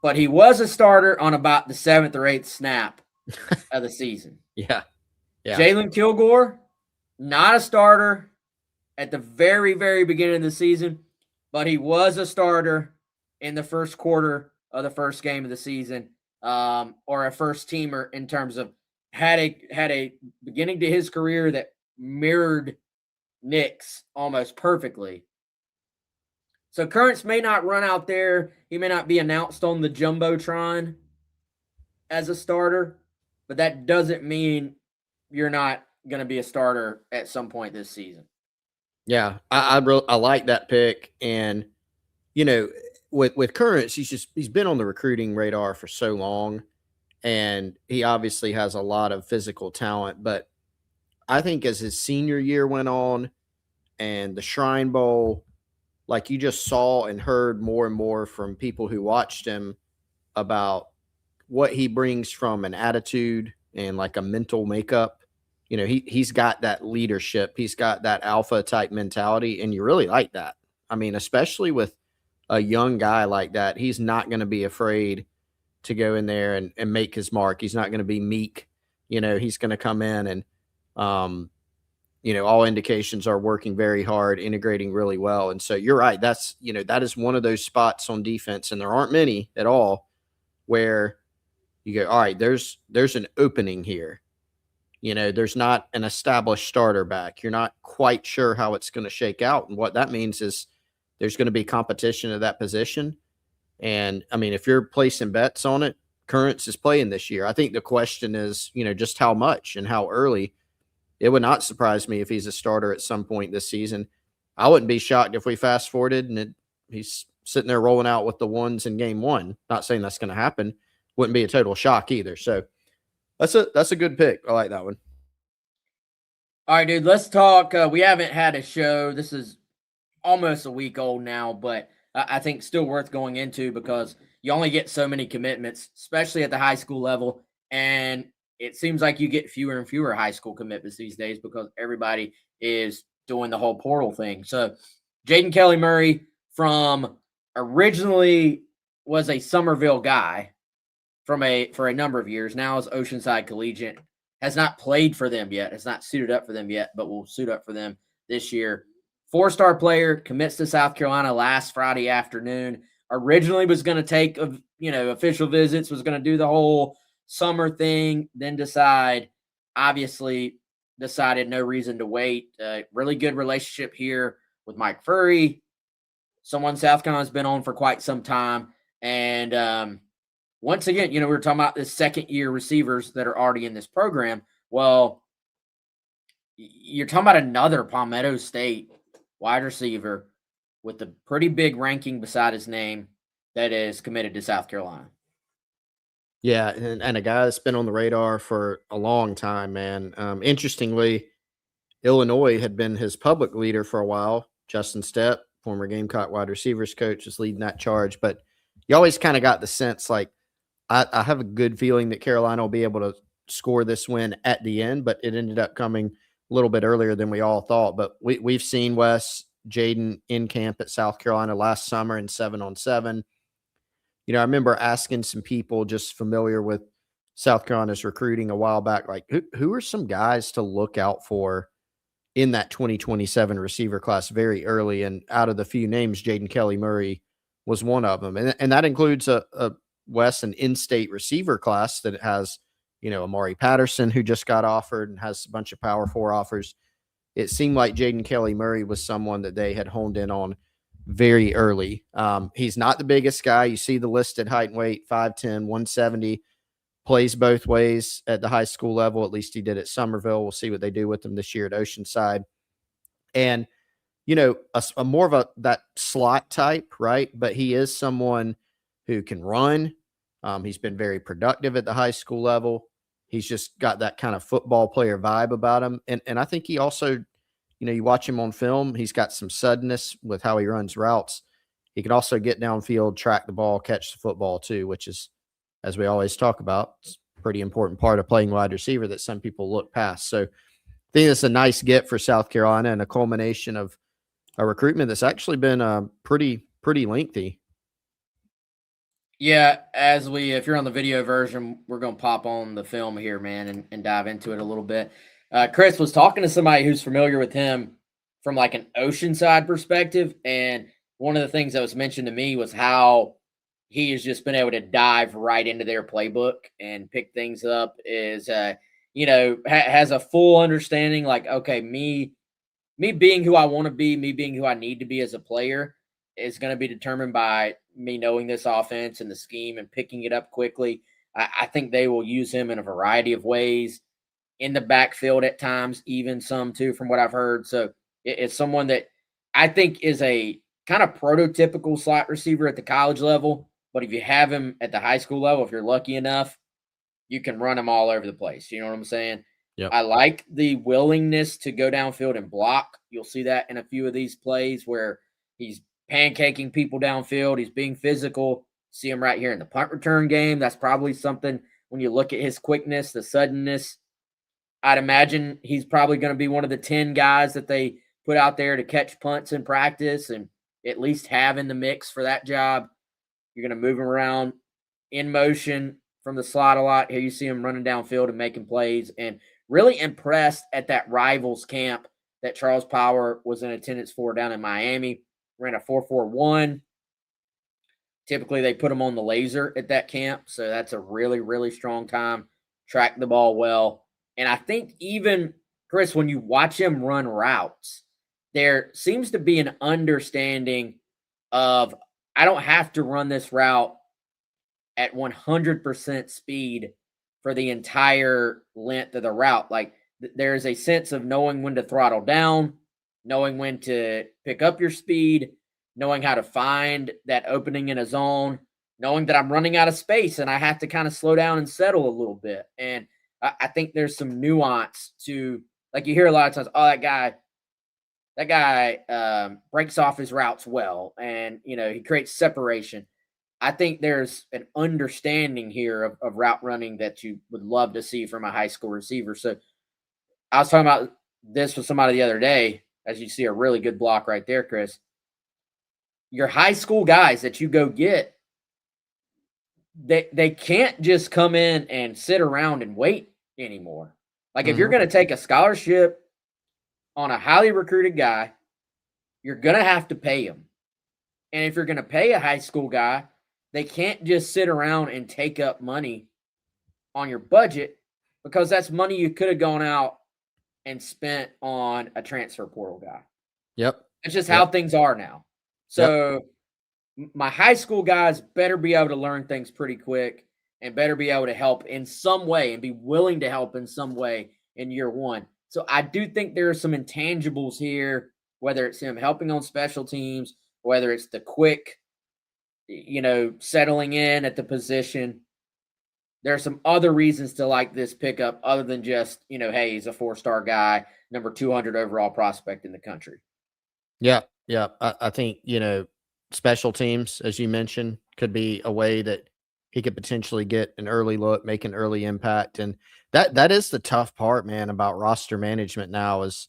But he was a starter on about the 7th or 8th snap of the season. Yeah. Jalen Kilgore, not a starter at the very, very beginning of the season, but he was a starter in the first quarter of the first game of the season, or a first teamer in terms of had a beginning to his career that mirrored Nick's almost perfectly. So Currents may not run out there. He may not be announced on the Jumbotron as a starter, but that doesn't mean you're not going to be a starter at some point this season. Yeah, I like that pick. And, with Currents, he's been on the recruiting radar for so long, and he obviously has a lot of physical talent. But I think as his senior year went on and the Shrine Bowl, like you just saw and heard more and more from people who watched him about what he brings from an attitude and like a mental makeup. He's got that leadership. He's got that alpha type mentality, and you really like that. I mean, especially with a young guy like that, he's not going to be afraid to go in there and make his mark. He's not going to be meek. He's going to come in and, all indications are working very hard, integrating really well. And so you're right. That is one of those spots on defense, and there aren't many at all, where you go, all right, there's an opening here. There's not an established starter back. You're not quite sure how it's going to shake out. And what that means is there's going to be competition at that position. And I mean, if you're placing bets on it, Currents is playing this year. I think the question is, just how much and how early. It would not surprise me if he's a starter at some point this season. I wouldn't be shocked if we fast forwarded and he's sitting there rolling out with the ones in game one. Not saying that's going to happen. Wouldn't be a total shock either. So that's a good pick. I like that one. All right, dude, let's talk. We haven't had a show. This is almost a week old now, but I think still worth going into because you only get so many commitments, especially at the high school level. And it seems like you get fewer and fewer high school commitments these days because everybody is doing the whole portal thing. So Jaiden Kelly-Murray from originally was a Somerville guy for a number of years. Now is Oceanside Collegiate. Has not played for them yet. Has not suited up for them yet, but will suit up for them this year. 4-star player, commits to South Carolina last Friday afternoon. Originally was going to take official visits, was going to do the whole summer thing, then decided no reason to wait. Really good relationship here with Mike Furry, someone South Carolina's been on for quite some time. And once again, we were talking about the second-year receivers that are already in this program. Well, you're talking about another Palmetto State wide receiver with a pretty big ranking beside his name that is committed to South Carolina. Yeah, and a guy that's been on the radar for a long time, man. Interestingly, Illinois had been his public leader for a while. Justin Stepp, former Gamecock wide receivers coach, is leading that charge. But you always kind of got the sense like, I have a good feeling that Carolina will be able to score this win at the end, but it ended up coming a little bit earlier than we all thought. But we've seen Jaiden in camp at South Carolina last summer in 7-on-7. I remember asking some people just familiar with South Carolina's recruiting a while back, like who are some guys to look out for in that 2027 receiver class very early? And out of the few names, Jaiden Kelly-Murray was one of them. And that includes an in-state receiver class that has, Amari Patterson, who just got offered and has a bunch of Power 4 offers. It seemed like Jaiden Kelly-Murray was someone that they had honed in on very early. He's not the biggest guy. You see the listed height and weight, 5'10", 170, plays both ways at the high school level. At least he did at Somerville. We'll see what they do with him this year at Oceanside. And, a more of that slot type, right? But he is someone who can run. He's been very productive at the high school level. He's just got that kind of football player vibe about him. And I think he also, you watch him on film, he's got some suddenness with how he runs routes. He can also get downfield, track the ball, catch the football too, which is, as we always talk about, it's a pretty important part of playing wide receiver that some people look past. So I think it's a nice get for South Carolina and a culmination of a recruitment that's actually been pretty lengthy. Yeah, if you're on the video version, we're going to pop on the film here, man, and dive into it a little bit. Chris was talking to somebody who's familiar with him from like an Oceanside perspective. And one of the things that was mentioned to me was how he has just been able to dive right into their playbook and pick things up, has a full understanding, like, okay, me being who I want to be, me being who I need to be as a player is going to be determined by me knowing this offense and the scheme and picking it up quickly. I think they will use him in a variety of ways in the backfield at times, even some too, from what I've heard. So it's someone that I think is a kind of prototypical slot receiver at the college level. But if you have him at the high school level, if you're lucky enough, you can run him all over the place. You know what I'm saying? Yep. I like the willingness to go downfield and block. You'll see that in a few of these plays where he's pancaking people downfield. He's being physical. See him right here in the punt return game. That's probably something when you look at his quickness, the suddenness. I'd imagine he's probably going to be one of the 10 guys that they put out there to catch punts in practice and at least have in the mix for that job. You're going to move him around in motion from the slot a lot. Here you see him running downfield and making plays, and really impressed at that Rivals camp that Charles Power was in attendance for down in Miami. Ran a 4.41. Typically, they put him on the laser at that camp, so that's a really, really strong time. Tracked the ball well. And I think even, Chris, when you watch him run routes, there seems to be an understanding of, I don't have to run this route at 100% speed for the entire length of the route. Like, there's a sense of knowing when to throttle down, knowing when to pick up your speed, knowing how to find that opening in a zone, knowing that I'm running out of space and I have to kind of slow down and settle a little bit. And I think there's some nuance to, like, you hear a lot of times, oh, that guy breaks off his routes well, and he creates separation. I think there's an understanding here of route running that you would love to see from a high school receiver. So I was talking about this with somebody the other day, as you see a really good block right there, Chris. Your high school guys that you go get, they can't just come in and sit around and wait anymore. Like if you're Mhm. going to take a scholarship on a highly recruited guy, you're going to have to pay him. And if you're going to pay a high school guy, they can't just sit around and take up money on your budget because that's money you could have gone out and spent on a transfer portal guy. Yep. It's just how Yep. things are now. Yep. So my high school guys better be able to learn things pretty quick and better be able to help in some way and be willing to help in some way in year one. So I do think there are some intangibles here, whether it's him helping on special teams, whether it's the quick, settling in at the position. There are some other reasons to like this pickup other than just, hey, he's a 4-star guy, number 200 overall prospect in the country. Yeah. Yeah. I think, special teams, as you mentioned, could be a way that he could potentially get an early look, make an early impact. And that is the tough part, man, about roster management now is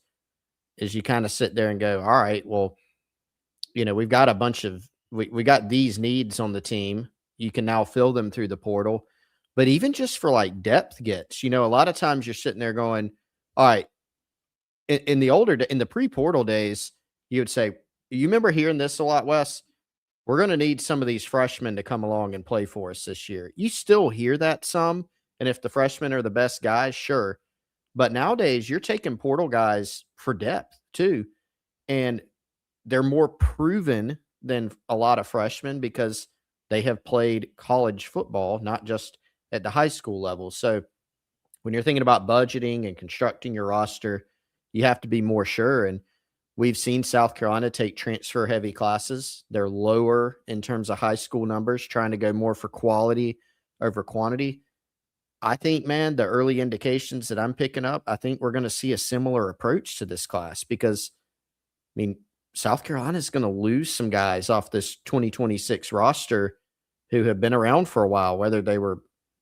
you kind of sit there and go, all right, well, we've got a bunch of we got these needs on the team. You can now fill them through the portal. But even just for like depth gets, a lot of times you're sitting there going, all right, in the pre-portal days, you would say, you remember hearing this a lot, Wes? We're going to need some of these freshmen to come along and play for us this year. You still hear that some. And if the freshmen are the best guys, sure. But nowadays, you're taking portal guys for depth too. And they're more proven than a lot of freshmen because they have played college football, not just at the high school level. So when you're thinking about budgeting and constructing your roster, you have to be more sure. And we've seen South Carolina take transfer heavy classes. They're lower in terms of high school numbers, trying to go more for quality over quantity. I think, man, the early indications that I'm picking up, I think we're going to see a similar approach to this class because, I mean, South Carolina is going to lose some guys off this 2026 roster who have been around for a while, whether they were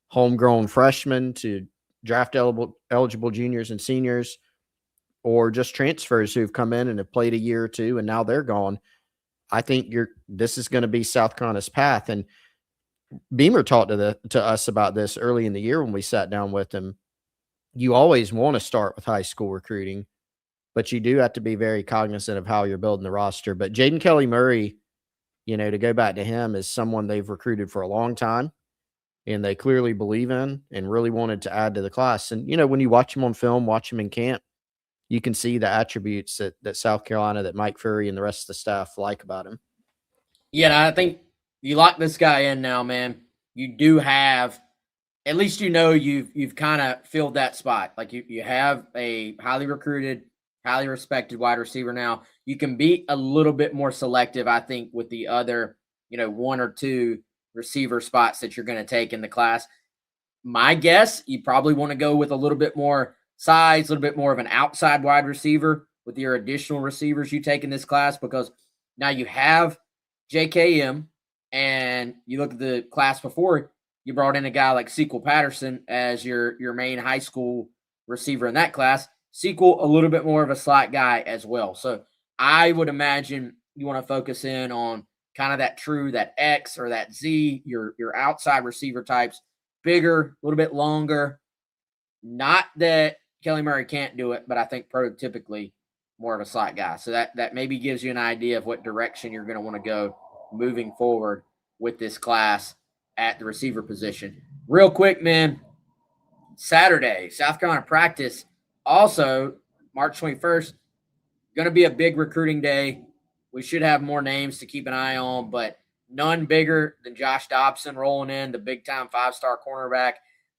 homegrown freshmen to draft eligible juniors and seniors, or just transfers who've come in and have played a year or two and now they're gone. I think this is going to be South Carolina's path. And Beamer talked to us about this early in the year when we sat down with him. You always want to start with high school recruiting, but you do have to be very cognizant of how you're building the roster. But Jaiden Kelly-Murray, to go back to him, is someone they've recruited for a long time and they clearly believe in and really wanted to add to the class. And, when you watch him on film, watch him in camp, you can see the attributes that South Carolina, that Mike Furry and the rest of the staff like about him. Yeah, I think you lock this guy in now, man. You do have, at least you've kind of filled that spot. Like you have a highly recruited, highly respected wide receiver now. You can be a little bit more selective, I think, with the other, one or two receiver spots that you're going to take in the class. My guess, you probably want to go with a little bit more size, a little bit more of an outside wide receiver with your additional receivers you take in this class, because now you have JKM, and you look at the class before, you brought in a guy like Sequel Patterson as your main high school receiver in that class. Sequel, a little bit more of a slot guy as well. So I would imagine you want to focus in on kind of that X or that Z, your outside receiver types, bigger, a little bit longer. Not that Kelly-Murray can't do it, but I think prototypically more of a slot guy. So that maybe gives you an idea of what direction you're going to want to go moving forward with this class at the receiver position. Real quick, man, Saturday, South Carolina practice, also March 21st, going to be a big recruiting day. We should have more names to keep an eye on, but none bigger than Josh Dobson rolling in, the big-time 5-star cornerback,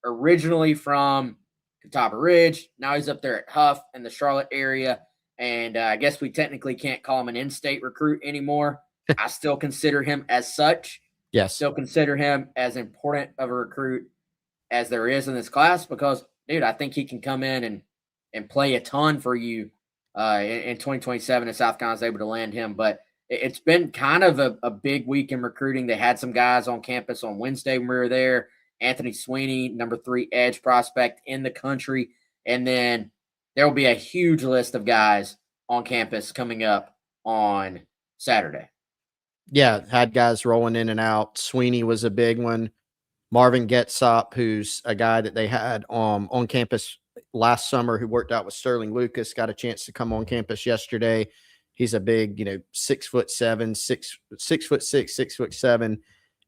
originally from Catawba Ridge. Now he's up there at Huff in the Charlotte area, and I guess we technically can't call him an in-state recruit anymore. I still consider him as such. Yes. Still consider him as important of a recruit as there is in this class because, dude, I think he can come in and play a ton for you in 2027 if South Carolina's able to land him. But it's been kind of a big week in recruiting. They had some guys on campus on Wednesday when we were there. Anthony Sweeney, number 3 edge prospect in the country. And then there will be a huge list of guys on campus coming up on Saturday. Yeah, had guys rolling in and out. Sweeney was a big one. Marvin Getsop, who's a guy that they had on campus last summer who worked out with Sterling Lucas, got a chance to come on campus yesterday. He's a big, 6'7", 6'6", 6'7"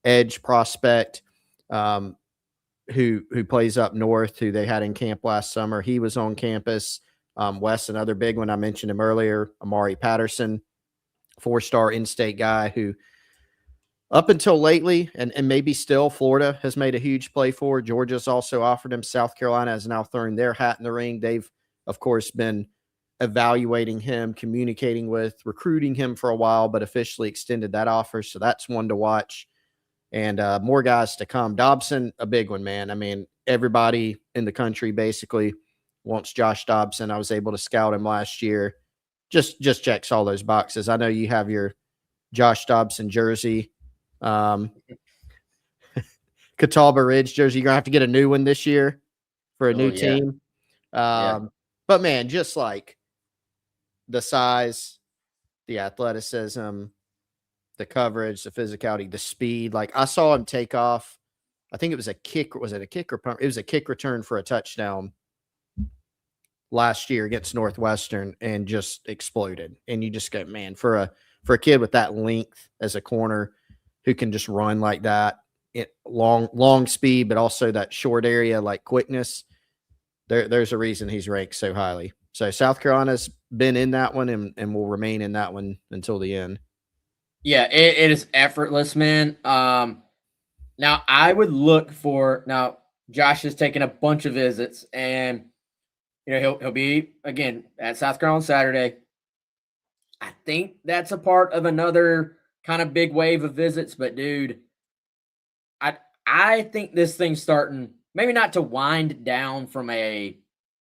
edge prospect who plays up north, who they had in camp last summer. He was on campus. Wes, another big one. I mentioned him earlier, Amari Patterson, 4-star in-state guy who up until lately, and maybe still, Florida has made a huge play for. Georgia's also offered him. South Carolina has now thrown their hat in the ring. They've, of course, been evaluating him, communicating with, recruiting him for a while, but officially extended that offer. So that's one to watch. And more guys to come. Dobson, a big one, man. I mean, everybody in the country basically wants Josh Dobson. I was able to scout him last year. Just checks all those boxes. I know you have your Josh Dobson jersey. Catawba Ridge jersey. You're gonna have to get a new one this year for a new team. But man, just like the size, the athleticism, the coverage, the physicality, the speed. Like I saw him take off. I think it was a kick. Was it a kick or punt? It was a kick return for a touchdown last year against Northwestern and just exploded. And you just go, man, for a kid with that length as a corner who can just run like that, long speed, but also that short area, like quickness. There's a reason he's ranked so highly. So South Carolina's been in that one and will remain in that one until the end. Yeah, it is effortless, man. Now I would look for Josh has taken a bunch of visits, and he'll be again at South Carolina Saturday. I think that's a part of another kind of big wave of visits, but dude, I think this thing's starting maybe not to wind down from a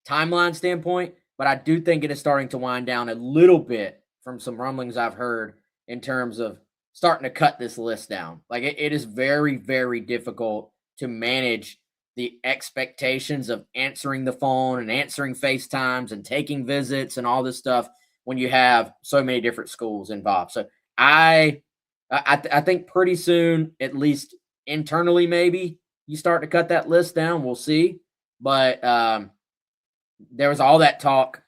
timeline standpoint, but I do think it is starting to wind down a little bit from some rumblings I've heard in terms of starting to cut this list down. Like it is very, very difficult to manage the expectations of answering the phone and answering FaceTimes and taking visits and all this stuff when you have so many different schools involved. So I think pretty soon, at least internally, maybe you start to cut that list down. We'll see. But there was all that talk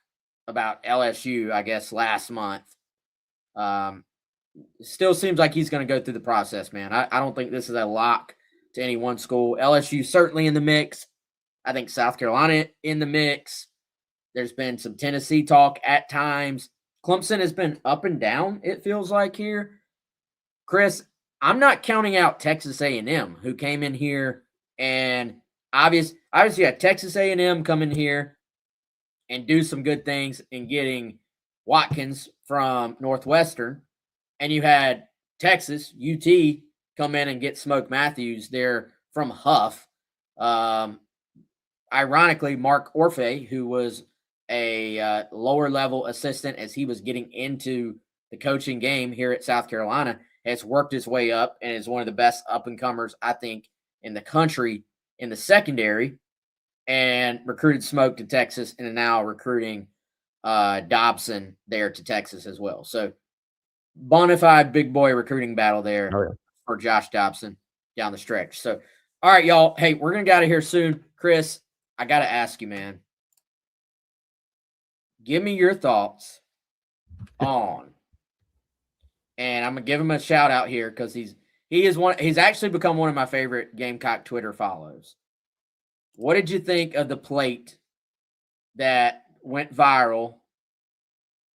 about LSU, I guess, last month. Still seems like he's going to go through the process, man. I don't think this is a lock to any one school. LSU certainly in the mix. I think South Carolina in the mix. There's been some Tennessee talk at times. Clemson has been up and down, it feels like here. Chris, I'm not counting out Texas A&M, who came in here and obviously you had Texas A&M come in here and do some good things in getting Watkins from Northwestern. And you had Texas, UT, come in and get Smoke Matthews there from Huff. Ironically, Mark Orfe, who was a lower level assistant as he was getting into the coaching game here at South Carolina, has worked his way up and is one of the best up-and-comers, I think, in the country in the secondary, and recruited Smoke to Texas and now recruiting Dobson there to Texas as well. So bona fide big boy recruiting battle there for Josh Dobson down the stretch. So, all right, y'all. Hey, we're going to get out of here soon. Chris, I got to ask you, man. Give me your thoughts on, and I'm going to give him a shout out here because he's actually become one of my favorite Gamecock Twitter follows. What did you think of the plate that went viral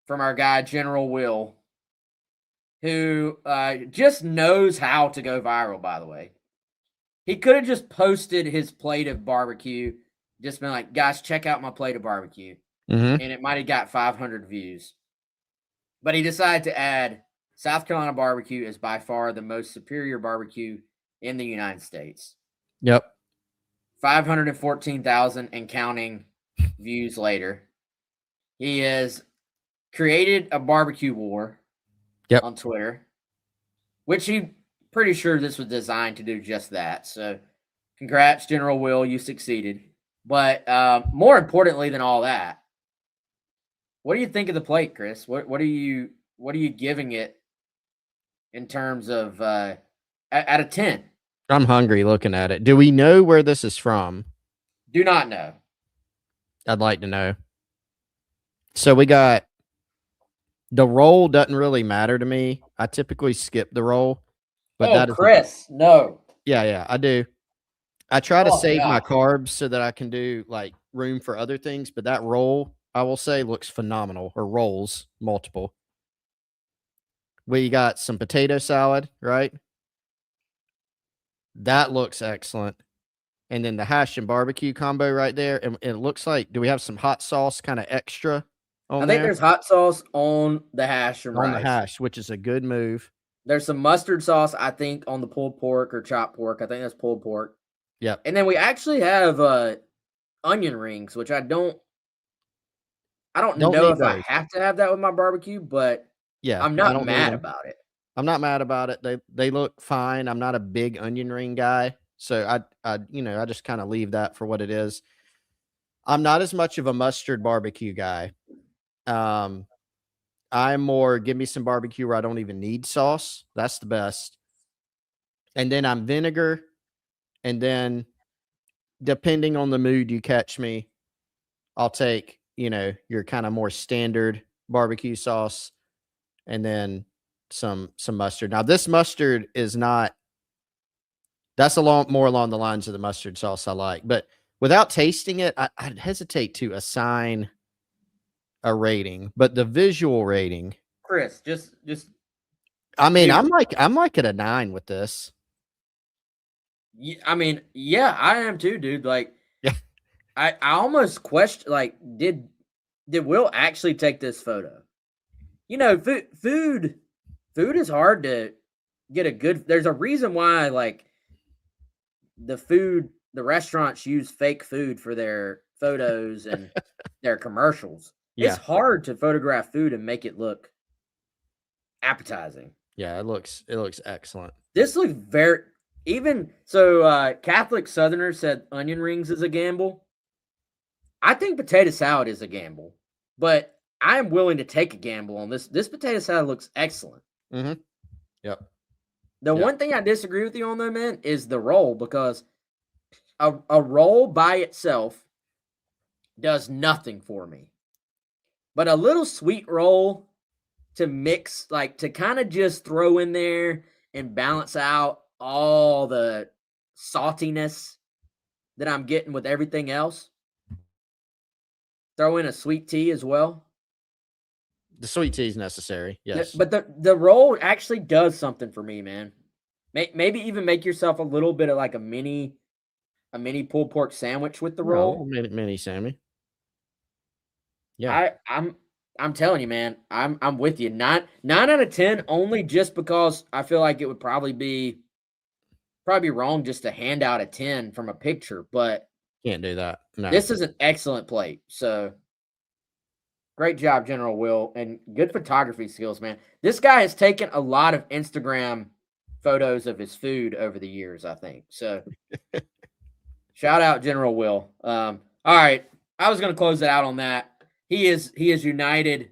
from our guy, General Will, who just knows how to go viral, by the way? He could have just posted his plate of barbecue, just been like, guys, check out my plate of barbecue. And it might have got 500 views. But he decided to add South Carolina barbecue is by far the most superior barbecue in the United States. Yep. 514,000 and counting views later. He has created a barbecue war Yep. on Twitter, which he pretty sure this was designed to do just that. So congrats, General Will, you succeeded. But more importantly than all that, what do you think of the plate, Chris? What are you giving it in terms of out of 10? I'm hungry looking at it. Do we know where this is from? Do not know. I'd like to know. So we got the roll doesn't really matter to me. I typically skip the roll, but that is Chris, no. Yeah, I do. I try to save my God. carbs so that I can do like room for other things, but that roll, I will say, looks phenomenal, or rolls, multiple. We got some potato salad, right? That looks excellent. And then the hash and barbecue combo right there. And it looks like, do we have some hot sauce kind of extra on I think there? there's hot sauce on the hash and On rice. the hash, which is a good move. There's some mustard sauce, I think, on the pulled pork or chopped pork. I think that's pulled pork. Yep. And then we actually have onion rings, which I don't know if I have to have that with my barbecue, but yeah, I'm not mad about it. I'm not mad about it. They look fine. I'm not a big onion ring guy, so I just kind of leave that for what it is. I'm not as much of a mustard barbecue guy. I'm more give me some barbecue where I don't even need sauce. That's the best. And then I'm vinegar, and then depending on the mood you catch me, I'll take, your kind of more standard barbecue sauce and then some mustard. Now this mustard is not that's more along the lines of the mustard sauce I like, but without tasting it, I'd hesitate to assign a rating, but the visual rating, Chris, just I mean, I'm like at a 9 with this. I mean, yeah, I am too, dude. Like, yeah, I almost question, like, did Will actually take this photo? Food is hard to get a good. There's a reason why, like, the restaurants use fake food for their photos and their commercials. Yeah. It's hard to photograph food and make it look appetizing. Yeah, it looks excellent. This looks very even so. Catholic Southerner said onion rings is a gamble. I think potato salad is a gamble, but I am willing to take a gamble on this. This potato salad looks excellent. Mm-hmm. Yep. The one thing I disagree with you on, though, man, is the roll, because a roll by itself does nothing for me. But a little sweet roll to mix, like, to kind of just throw in there and balance out all the saltiness that I'm getting with everything else. Throw in a sweet tea as well. The sweet tea is necessary, yes. But the roll actually does something for me, man. Maybe even make yourself a little bit of like a mini pulled pork sandwich with the roll. Mini Sammy. Yeah. I'm telling you, man. I'm with you. 9 out of 10 only just because I feel like it would probably be wrong just to hand out a 10 from a picture, but can't do that. No. This is an excellent plate. So great job, General Will, and good photography skills, man. This guy has taken a lot of Instagram photos of his food over the years, I think. So shout out General Will. All right. I was going to close it out on that. He is united,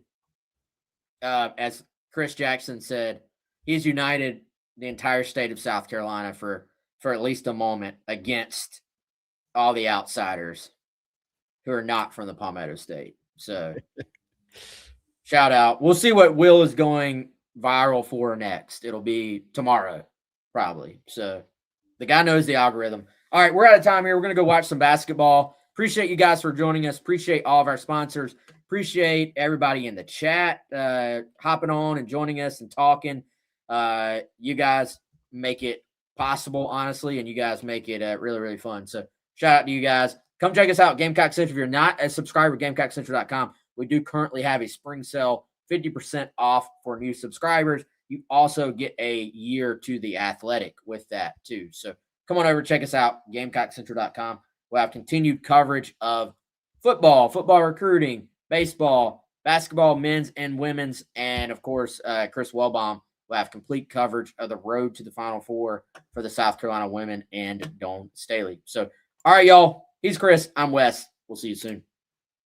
as Chris Jackson said, he has united the entire state of South Carolina for at least a moment against all the outsiders who are not from the Palmetto State. So shout out. We'll see what Will is going viral for next. It'll be tomorrow, probably. So the guy knows the algorithm. All right, we're out of time here. We're going to go watch some basketball. Appreciate you guys for joining us. Appreciate all of our sponsors. Appreciate everybody in the chat hopping on and joining us and talking. You guys make it possible, honestly, and you guys make it really, really fun. So shout out to you guys. Come check us out, Gamecock Central. If you're not a subscriber, GamecockCentral.com. We do currently have a spring sale, 50% off for new subscribers. You also get a year to the Athletic with that too. So come on over, check us out, GamecockCentral.com. We'll have continued coverage of football recruiting, baseball, basketball, men's and women's. And, of course, Chris Wellbaum will have complete coverage of the road to the Final Four for the South Carolina women and Dawn Staley. So, all right, y'all. He's Chris. I'm Wes. We'll see you soon.